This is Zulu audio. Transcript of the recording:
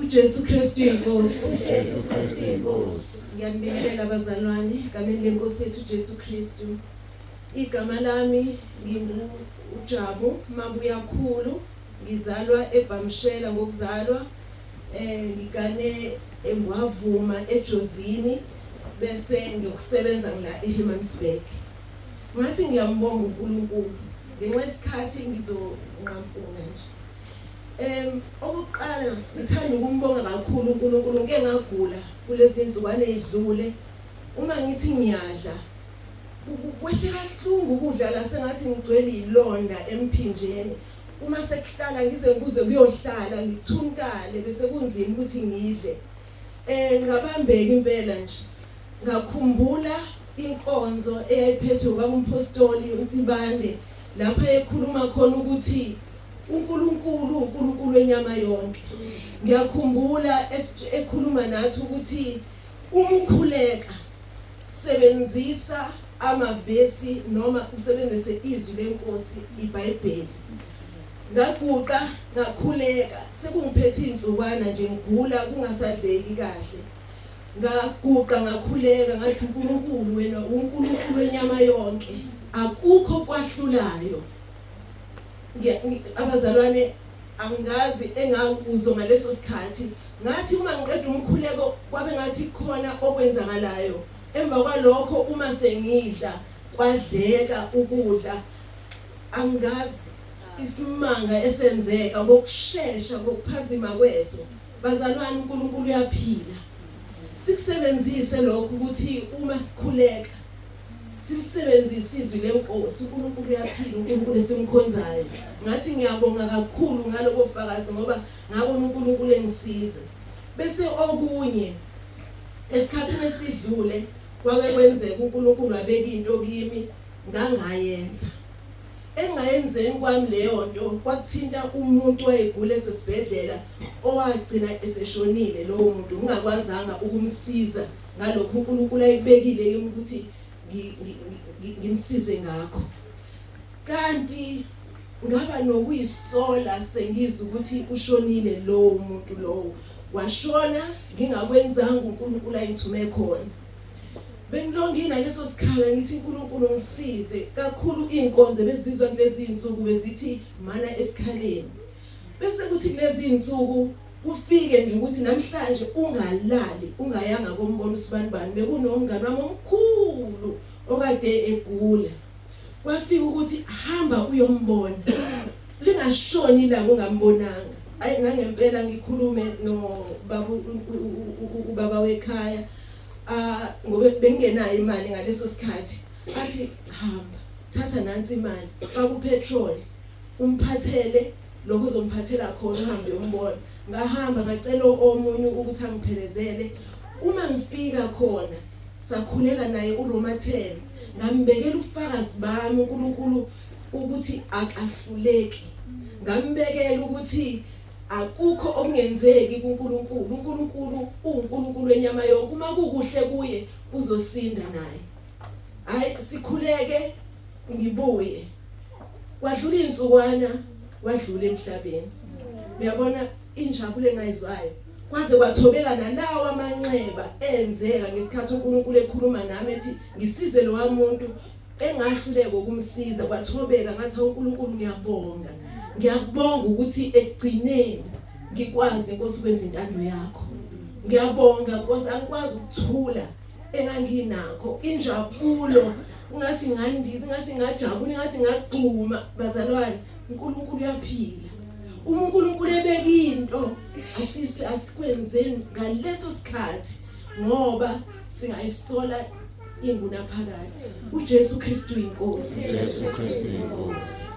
uJesu Kristu inkosi. uJesu Kristu inkosi. Ngiyabingelela abazalwane egameni lenkosi yethu uJesu Kristu. Igama lami nginguJabu Mabuyakhulu, ngizalwa eBhamshela ngokuzalwa. Ngigane eNgwavuma eJozini bese ngiyokusebenza la eHammansburg. Ngathi ngiyambonga uNkulunkulu ngenxa yesikhathi ngizonqampuna nje. Okokuqala ngithanda ukumbonga kakhulu uNkulunkulu ngeke ngagula kulezi inzukwane ezidlule. Uma ngithi ngiyadla kwehle kahlungu ukudla la sengathi ngigcwele ilonda emphinjeni. Uma sekuhlala ngize kuze kuyohlala ngithunkale bese kunzima ukuthi ngidle. Ngabambeka impela nje. Ngakhumbula inkonzo eyayiphethwe kwakumpostoli uNsibande lapha ekhuluma khona ukuthi uNkulunkulu wenyama yonke. Ngiyakhumbula ekhuluma nathi ukuthi uma ukhuleka sebenzisa amavesi noma usebenzise izwi lenkosi iBhayibheli. Ngaguqa ngakhuleka sekungiphethe inzukwana nje ngigula kungasadleki kahle. Ngaguqa ngakhuleka ngathi uNkulunkulu wena uNkulunkulu wenyama yonke akukho kwahlulayo. Abazalwane angazi engakuzwa ngaleso sikhathi ngathi uma ngiqeda umkhuleko kwabe ngathi khona okwenzakalayo. Emva kwalokho uma sengidla kwadleka ukudla angazi isimanga esenzeka ngokusheshsha ngokuphazima kweso. Bazalwane uNkulunkulu uyaphila. Sikusebenzise lokho ukuthi uma sikhuleka silisebenzise izwi lenkosi. uNkulunkulu uyaphila, uNkulunkulu esimkhonzayo. Ngathi ngiyabonga kakhulu ngaloko bufakazi ngoba ngabona uNkulunkulu engisiza. Bese okunye esikhathini esidlule kwake kwenzeka uNkulunkulu wabeka into kimi ngangayenza. Engayenzeni kwami leyo nto kwakuthinta umuntu wayegula esesibhedlela owagcina eseshonile lowo muntu ngingakwazanga ukumsiza ngalokho uNkulunkulu ayibekile kimi ukuthi ngimsize ngakho. Kanti ngaba nokuyisola sengizwa ukuthi ushonile lowo muntu lowo. Washona ngingakwenzanga uNkulunkulu ayithume khona. Bengilongina leso sikhala ngithi uNkulunkulu ngisize kakhulu. Inkonzo bezizwa kulezi insuku bezithi mana esikhaleni. Bese kuthi kulezi insuku kufike nje ukuthi namhlanje ungalali ungayanga kombona usibanibani. Bekunomngane wami omkhulu okade egula. Kwafika ukuthi hamba uyombona. Lingashoni la ungambonanga. Ayi ngangempela ngikhulume no baba wekhaya. Ngoba bengenayo imali ngaleso sikhathi. Athi hamba thatha nansi imali baku petrol umphathele lokho uzomphathela khona uhambe uyombona. Ngahamba ngacela omunye ukuthi angiphelezele. Uma ngifika khona sakhuleka naye uRoma 10 ngambekela ubufakazi bami uNkulunkulu ukuthi akahluleki. Ngambekela ukuthi akukho okungenzeki kuNkulunkulu. uNkulunkulu uNkulunkulu wenyama yonke. Uma kukuhle kuye uzosinda naye. Hayi sikhuleke ngibuye. Kwadlula insukwana wadlula emhlabeni. Uyabona injabulo engayizwayo. Kwaze kwathobeka nalawo amanxeba enzeka ngesikhathi uNkulunkulu ekhuluma nami ethi ngisize lo muntu engahluleka ukumsiza. Kwathobeka ngathi uNkulunkulu ngiyabonga. Ngiyabonga ukuthi ekugcineni ngikwazi Nkosi ukwenza intando yakho. Ngiyabonga Nkosi angikwazi ukuthula enganginakho injabulo ngathi ngandizi ngathi ngajabula ngathi ngagxuma. Bazalwane uNkulunkulu uyaphila. uNkulunkulu ebeka into asikwenzeni ngaleso sikhathi ngoba singayisola inguna phakathi. uJesu Kristu inkosi. uJesu Kristu inkosi.